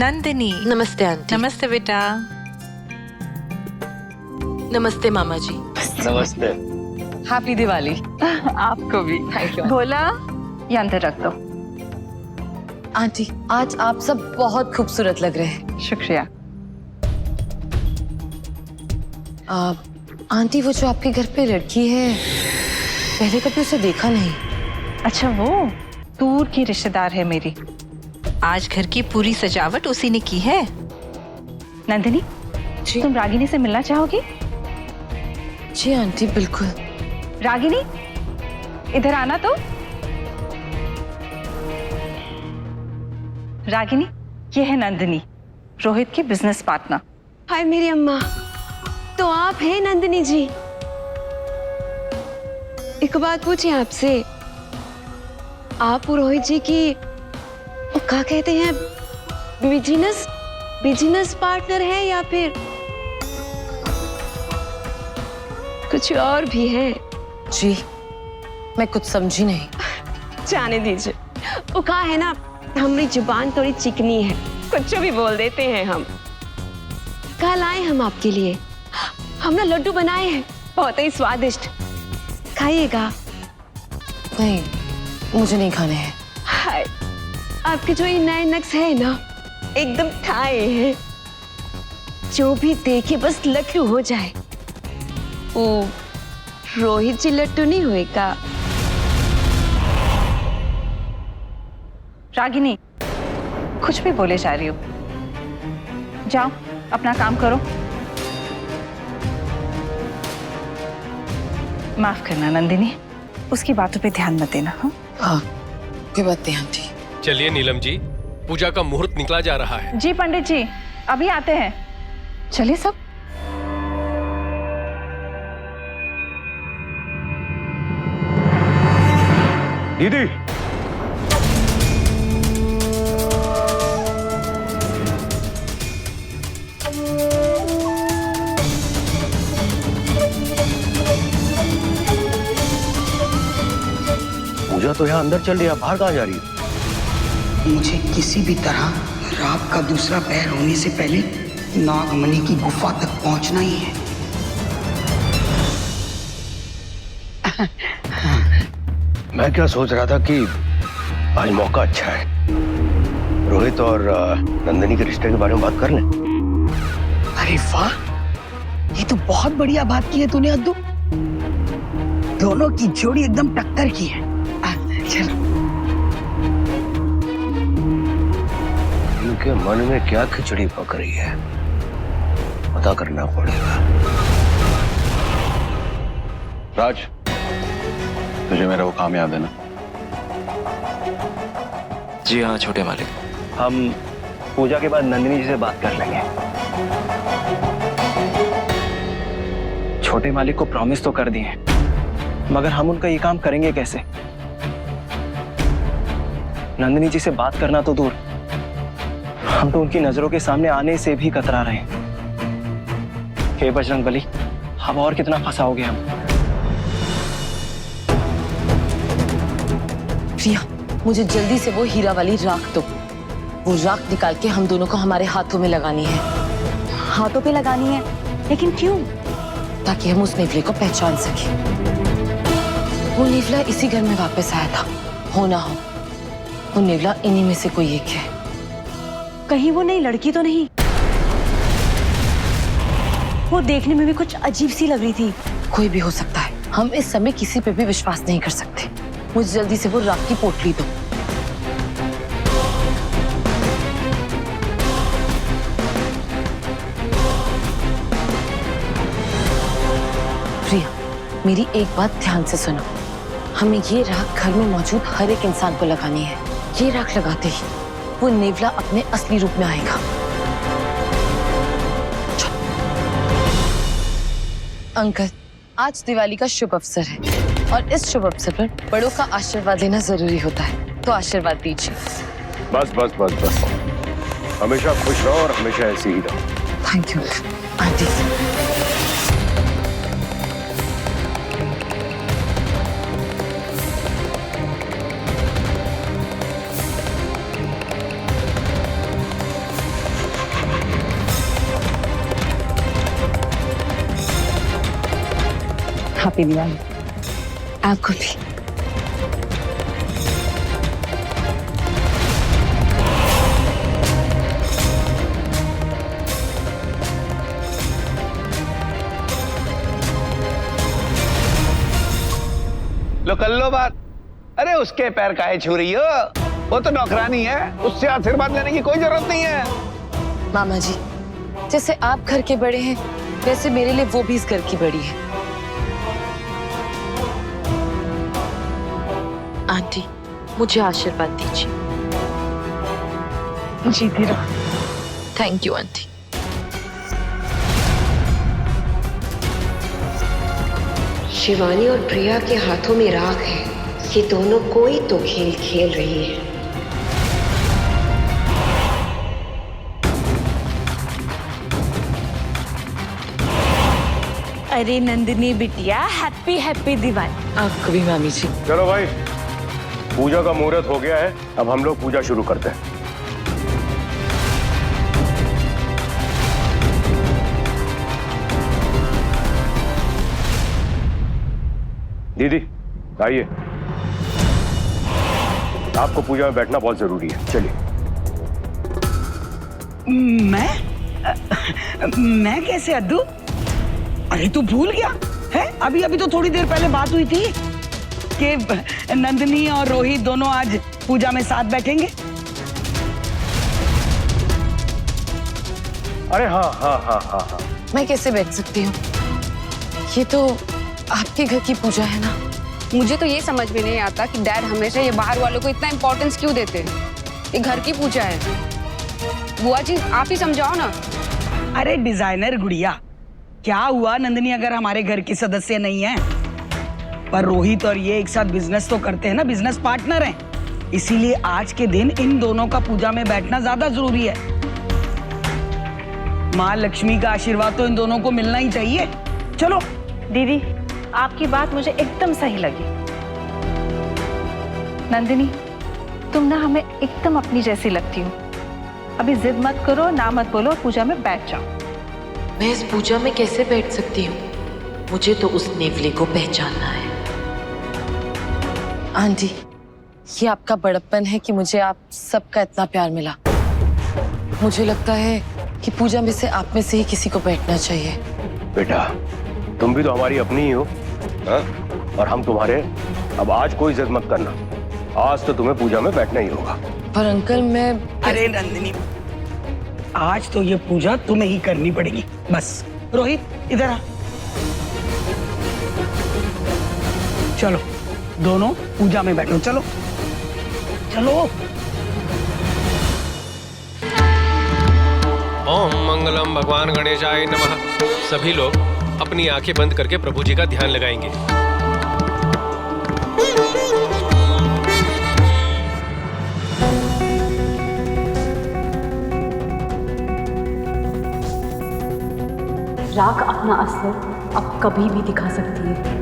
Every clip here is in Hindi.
नंदिनी। नमस्ते आंटी। नमस्ते बेटा। नमस्ते मामा जी। नमस्ते। हैप्पी दिवाली। आपको भी। थैंक यू भोला, ये अंदर रख दो। आंटी, आज आप सब बहुत खूबसूरत लग रहे हैं। शुक्रिया। आंटी, वो जो आपके घर पे लड़की है, पहले कभी उसे देखा नहीं। अच्छा, वो दूर की रिश्तेदार है मेरी। आज घर की पूरी सजावट उसी ने की है। नंदिनी, जी तुम रागिनी से मिलना चाहोगी? जी आंटी, बिल्कुल। रागिनी, इधर आना तो। रागिनी, ये है नंदिनी, रोहित की बिजनेस पार्टनर। हाय मेरी अम्मा, तो आप हैं नंदिनी जी? एक बात पूछे आपसे, आप रोहित जी की वो क्या कहते हैं, बिजनेस पार्टनर है या फिर कुछ और भी है? जी, मैं कुछ समझी नहीं। जाने दीजिए, वो कहा है ना, हमारी जुबान थोड़ी चिकनी है, कुछ भी बोल देते हैं हम। कल आए हम आपके लिए, हमने लड्डू बनाए हैं, बहुत ही स्वादिष्ट, खाइएगा। नहीं, मुझे नहीं खाने हैं। हाय, आपके जो ये नए नक्श है ना, एकदम खाए हैं, जो भी देखे बस लड्डू हो जाए। ओ, रोहित जी लड्डू नहीं होएगा? रागिनी, कुछ भी बोले जा रही हो, जाओ अपना काम करो। माफ करना नंदिनी, उसकी बातों पे ध्यान मत देना। हाँ, कोई बात नहीं आंटी। चलिए नीलम जी, पूजा का मुहूर्त निकला जा रहा है। जी पंडित जी, अभी आते हैं। चलिए सब। दीदी, पूजा तो यहाँ अंदर चल रही है, बाहर कहाँ जा रही है? मुझे किसी भी तरह रात का दूसरा पैर होने से पहले नागमणि की गुफा तक पहुंचना ही है। मैं क्या सोच रहा था कि आज मौका अच्छा है, रोहित और नंदिनी के रिश्ते के बारे में बात कर लें। अरे वाह, ये तो बहुत बढ़िया बात की है तूने अद्दू। दोनों की जोड़ी एकदम टक्कर की है। चलो। इनके मन में क्या खिचड़ी पक रही है, पता करना पड़ेगा। राज, तुझे मेरा वो काम याद है ना? जी हाँ छोटे मालिक। हम पूजा के बाद नंदिनी जी से बात कर लेंगे। छोटे मालिक को प्रॉमिस तो कर दिए, मगर हम उनका ये काम करेंगे कैसे? नंदिनी जी से बात करना तो दूर, हम तो उनकी नजरों के सामने आने से भी कतरा रहे हैं। हे बजरंगबली, अब और कितना फंसाओगे हम? प्रिया, मुझे जल्दी से वो हीरा वाली राख दो। वो राख निकाल के हम दोनों को हमारे हाथों में लगानी है। हाथों पे लगानी है, लेकिन क्यों? ताकि हम उस नेवले को पहचान सके। वो नेवला इसी घर में वापस आया था, हो ना हो वो नेवला इन्हीं में से कोई एक है। कहीं वो नई लड़की तो नहीं? वो देखने में भी कुछ अजीब सी लग रही थी। कोई भी हो सकता है, हम इस समय किसी पे भी विश्वास नहीं कर सकते। मुझे जल्दी से वो राख की पोटली दो। प्रिया, मेरी एक बात ध्यान से सुनो। हमें ये राख घर में मौजूद हर एक इंसान को लगानी है। ये राख लगाते ही वो नेवला अपने असली रूप में आएगा। अंकल, आज दिवाली का शुभ अवसर है और इस शुभ अवसर पर बड़ों का आशीर्वाद लेना जरूरी होता है, तो आशीर्वाद दीजिए। बस बस बस बस, हमेशा खुश रहो और हमेशा ऐसी ही रहो। Thank you aunty. Happy Diwali. आपको भी। लो कर लो बात। अरे उसके पैर काहे छू रही हो? वो तो नौकरानी है, उससे आशीर्वाद लेने की कोई जरूरत नहीं है। मामा जी, जैसे आप घर के बड़े हैं वैसे मेरे लिए वो भी इस घर की बड़ी है। आंटी, मुझे आशीर्वाद दीजिए। जीती रहो। Thank you aunty. शिवानी और प्रिया के हाथों में राख है। ये दोनों कोई तो खेल खेल रही है। अरे नंदिनी बिटिया, हैप्पी हैप्पी दिवाली। आपको भी मामी जी। चलो भाई, पूजा का मुहूर्त हो गया है, अब हम लोग पूजा शुरू करते हैं। दीदी आइए, आपको पूजा में बैठना बहुत जरूरी है, चलिए। मैं कैसे अद्दू? अरे तू भूल गया है? अभी अभी तो थोड़ी देर पहले बात हुई थी कि नंदिनी और रोहित दोनों आज पूजा में साथ बैठेंगे। अरे हाँ हाँ हाँ हाँ हाँ। मैं कैसे बैठ सकती हूँ? ये तो आपके घर की पूजा है ना। मुझे तो ये समझ में नहीं आता कि डैड हमेशा ये बाहर वालों को इतना इम्पोर्टेंस क्यों देते हैं। ये घर की पूजा है। बुआ जी आप ही समझाओ ना। अरे डिजाइनर गुड़िया, क्या हुआ नंदिनी अगर हमारे घर की सदस्य नहीं है? पर रोहित और ये एक साथ बिजनेस तो करते हैं ना, बिजनेस पार्टनर हैं। इसीलिए आज के दिन इन दोनों का पूजा में बैठना ज्यादा जरूरी है। माँ लक्ष्मी का आशीर्वाद तो इन दोनों को मिलना ही चाहिए। चलो। दीदी आपकी बात मुझे एकदम सही लगी। नंदिनी तुम ना हमें एकदम अपनी जैसी लगती हो। अभी जिद मत करो, ना मत बोलो, पूजा में बैठ जाओ। मैं इस पूजा में कैसे बैठ सकती हूँ? मुझे तो उस नेवले को पहचानना है। आंटी, ये आपका बड़प्पन है कि मुझे आप सबका इतना प्यार मिला। मुझे लगता है कि पूजा में से आप में से ही किसी को बैठना चाहिए। बेटा तुम भी तो हमारी अपनी ही हो, हाँ? और हम तुम्हारे। अब आज कोई जिद मत करना, आज तो तुम्हें पूजा में बैठना ही होगा। पर अंकल मैं। अरे नंदिनी, आज तो ये पूजा तुम्हें ही करनी पड़ेगी बस। रोहित इधर आ। चलो दोनों पूजा में बैठो, चलो चलो। ओम मंगलम भगवान गणेशाय नमः। सभी लोग अपनी आंखें बंद करके प्रभु जी का ध्यान लगाएंगे। राख अपना असर अब कभी भी दिखा सकती है।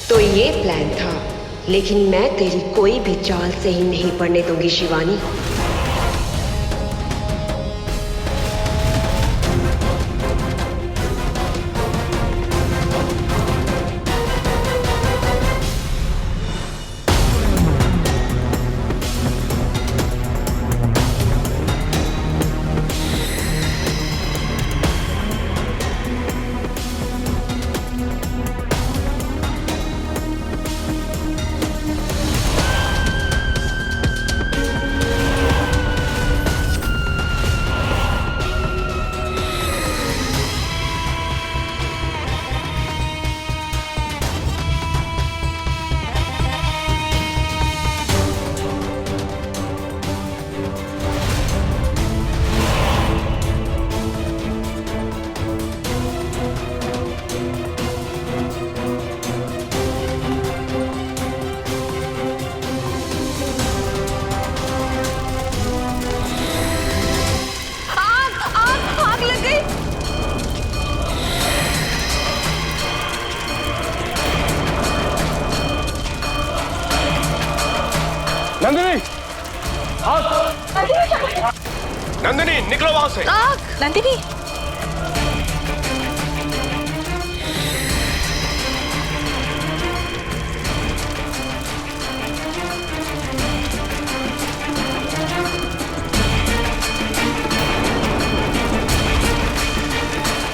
तो ये प्लान था, लेकिन मैं तेरी कोई भी चाल से ही नहीं पड़ने दूंगी शिवानी। नंदिनी, नंदिनी निकलो वहां से। नंदिनी,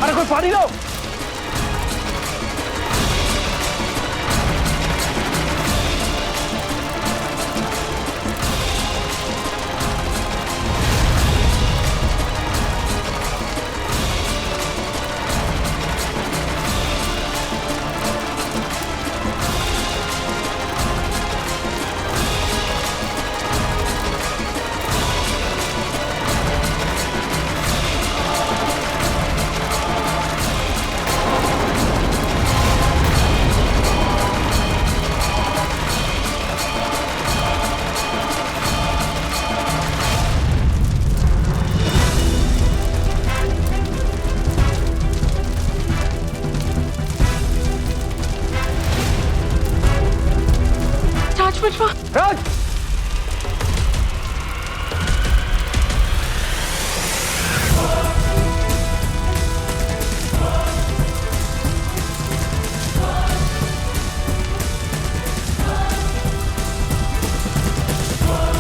अरे कोई पानी लो। राज,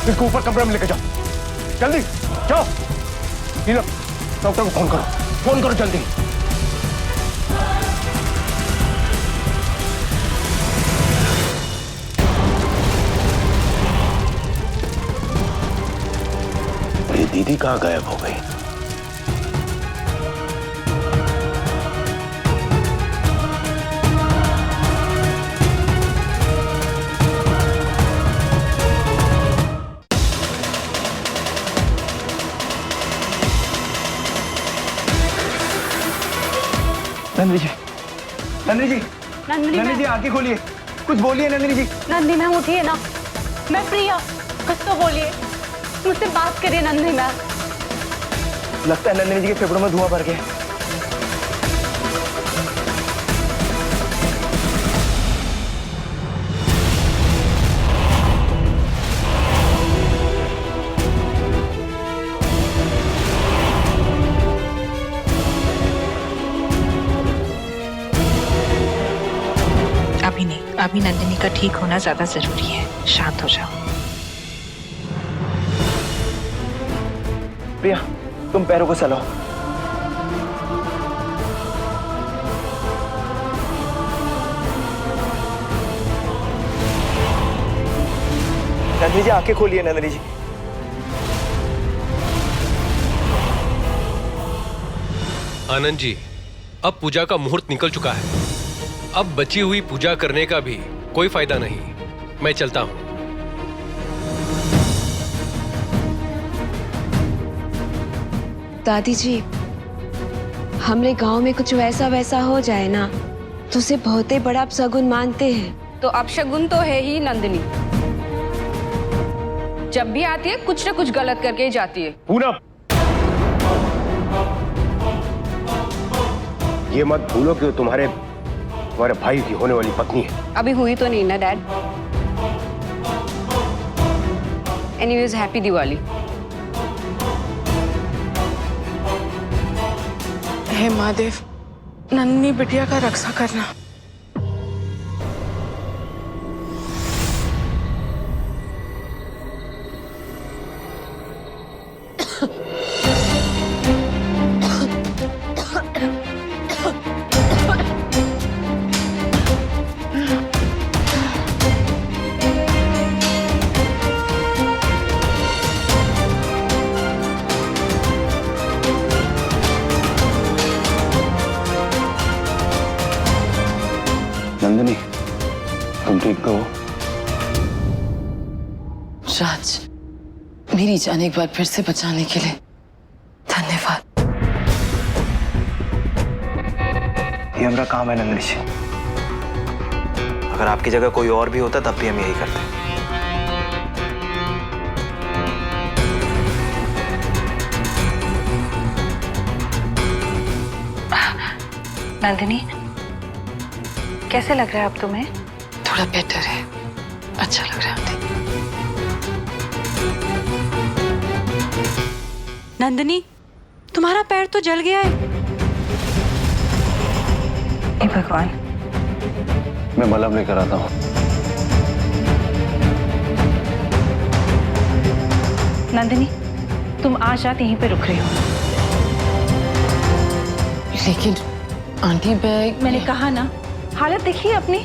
इसको ऊपर कमरे में लेके जाओ, जल्दी जाओ। नीलम, डॉक्टर को फोन करो जल्दी। ये दीदी कहाँ गायब हो गई? नंदिनी जी, नंदिनी जी, नंदिनी जी आंखें खोलिए, कुछ बोलिए नंदिनी जी। नंदिनी मैम उठिए ना, मैं प्रिया, कुछ तो बोलिए, मुझसे बात करिए नंदिनी मैम। लगता है नंदिनी जी के फेफड़ों में धुआं भर गया। अभी नहीं, अभी नंदिनी का ठीक होना ज्यादा जरूरी है। शांत हो जाओ। प्रिया, तुम पैरों को चलाओ। नंदिनी जी आंखें खोलिए नंदिनी जी। आनंद जी, अब पूजा का मुहूर्त निकल चुका है। अब बची हुई पूजा करने का भी कोई फायदा नहीं। मैं चलता हूं। दादी जी, हमरे गांव में कुछ वैसा वैसा हो जाए ना तो उसे बहुत ही बड़ा अपशगुन मानते हैं। तो अपशगुन तो है ही नंदिनी, जब भी आती है कुछ ना कुछ गलत करके ही जाती है। पूनम, ये मत भूलो कि तुम्हारे तुम्हारे भाई की होने वाली पत्नी है। अभी हुई तो नहीं ना डैड। Anyways happy Diwali. हे महादेव, नन्ही बिटिया का रक्षा करना। नंदिनी, तुम ठीक तो हो? राज, मेरी जान एक बार फिर से बचाने के लिए धन्यवाद। ये हमारा काम है नंदिनी जी। अगर आपकी जगह कोई और भी होता तब भी हम यही करते। नंदिनी, कैसे लग रहा है अब तुम्हें? थोड़ा बेटर है, अच्छा लग रहा है आंटी। नंदिनी, तुम्हारा पैर तो जल गया है। हे भगवान। मैं मलहम लेकर आता हूँ। नंदिनी, तुम आज रात यहीं पे रुक रही हो। लेकिन आंटी मैंने कहा ना, हालत देखिए अपनी।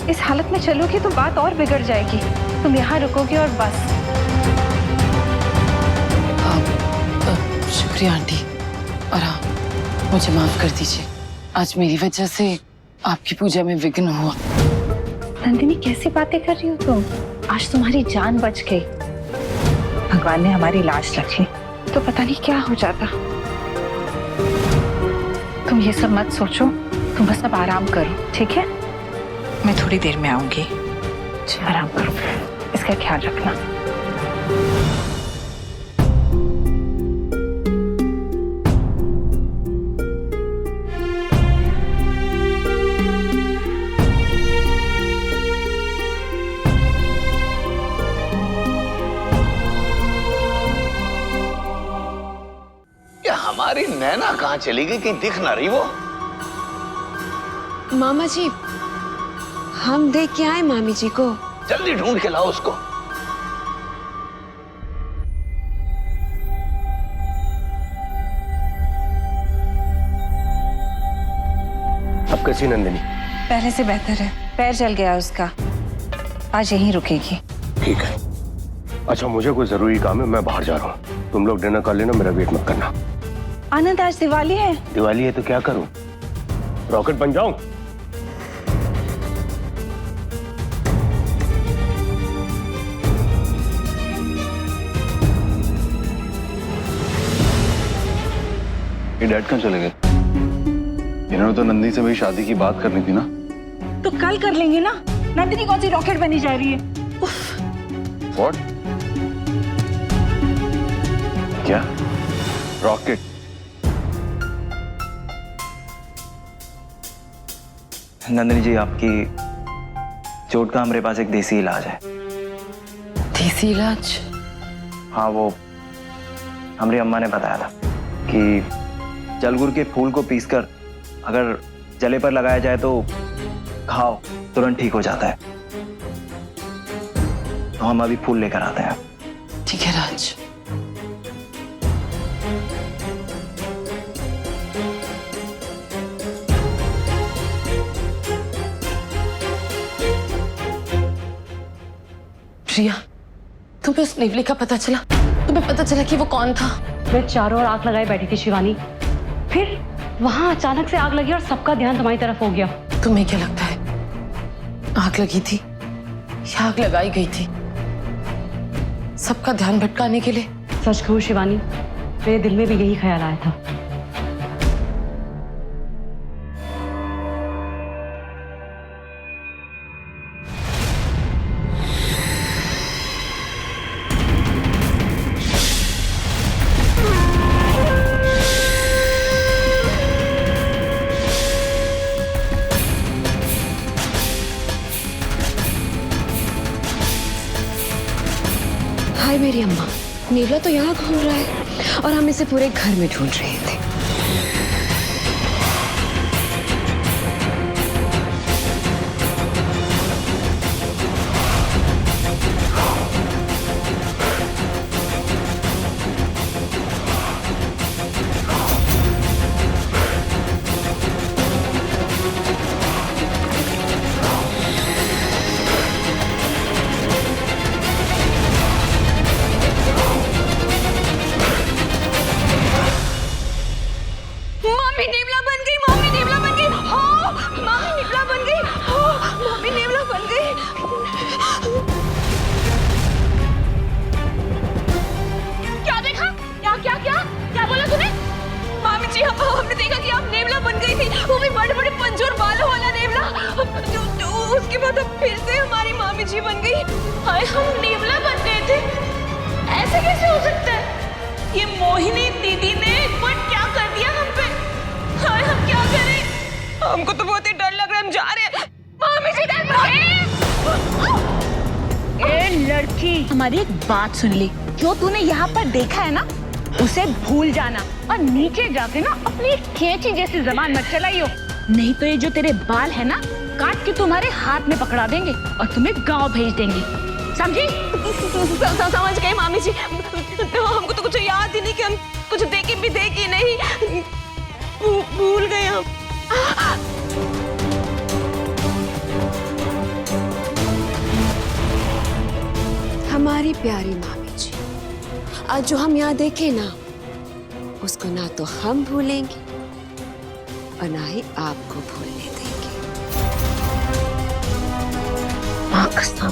इस हालत में चलोगी तो बात और बिगड़ जाएगी। तुम यहाँ रुकोगी और बस। शुक्रिया आंटी। और हाँ, मुझे माफ कर दीजिए, आज मेरी वजह से आपकी पूजा में विघ्न हुआ। नंदिनी, कैसी बातें कर रही हो तुम? आज तुम्हारी जान बच गई। भगवान ने हमारी लाज रखी तो पता नहीं क्या हो जाता। तुम ये सब मत सोचो, तुम बस अब आराम करो, ठीक है? मैं थोड़ी देर में आऊंगी। आराम करो, इसका ख्याल रखना। हमारी नैना कहाँ चली गई? कहीं दिख ना रही वो। मामा जी, हम देख के आए मामी जी को। जल्दी ढूंढ के लाओ उसको। अब कैसी नंदिनी? पहले से बेहतर है, पैर जल गया उसका। आज यहीं रुकेगी। ठीक है। अच्छा, मुझे कोई जरूरी काम है, मैं बाहर जा रहा हूँ। तुम लोग डिनर कर लेना, मेरा वेट मत करना। आनंद, आज दिवाली है। दिवाली है तो क्या करूं? रॉकेट बन जाऊं? ये डैड कहाँ चले गए? इन्होंने तो नंदिनी से मेरी शादी की बात करनी थी ना। तो कल कर लेंगे ना। नंदिनी कौन सी रॉकेट बनी जा रही है? What? क्या? रॉकेट? नंदिनी जी, आपकी चोट का हमारे पास एक देसी इलाज है। देसी इलाज? हाँ, वो हमारी अम्मा ने बताया था कि जलगुर के फूल को पीसकर अगर जले पर लगाया जाए तो घाव तुरंत ठीक हो जाता है। तो हम अभी फूल लेकर आते हैं। ठीक है राज। प्रिया, तुम्हें उस नेवले का पता चला? तुम्हें पता चला कि वो कौन था? वे चारों ओर आग लगाए बैठी थी शिवानी। फिर वहां अचानक से आग लगी और सबका ध्यान तुम्हारी तरफ हो गया। तुम्हें क्या लगता है आग लगी थी या आग लगाई गई थी? सबका ध्यान भटकाने के लिए? सच कहूं शिवानी, मेरे दिल में भी यही ख्याल आया था। हाय मेरी अम्मा, नेवला तो यहाँ घूम रहा है और हम इसे पूरे घर में ढूंढ रहे थे। मम्मी नेवला बन गई, मम्मी नेवला बन गई, हो मम्मी नेवला बन गई, हो मम्मी नेवला बन गई। क्या देखा? क्या क्या क्या क्या बोला तूने? मामी जी हमने देखा कि आप नेवला बन गई थी, वो भी बड़े बड़े पंजोर बालों वाला नेवला। उसके बाद अब फिर से हमारी मामी जी बन गई। हाय हम नेवला बन गए थे, ऐसे कैसे हो सकता है? ये मोहिनी दीदी ने एक बार क्या कर दिया हम पे? हाय हम क्या करें? हमको तो बहुत ही डर लग रहा है, हम जा रहे हैं। मामी जी ए लड़की, हमारी एक बात सुन ली, जो तूने यहाँ पर देखा है ना, उसे भूल जाना और नीचे जाके ना अपनी कैंची जैसी जबान मत चलाइयो, नहीं तो ये जो तेरे बाल है ना काट के तुम्हारे हाथ में पकड़ा देंगे और तुम्हें गांव भेज देंगे, समझी? समझ गए मामी जी, तो हमको तो कुछ याद ही नहीं कि हम कुछ देखे भी देखे नहीं, भूल गए हम। हमारी प्यारी मामी जी, आज जो हम यहाँ देखे ना, उसको ना तो हम भूलेंगे और ना ही आपको भूलने देंगे। माँ कसम।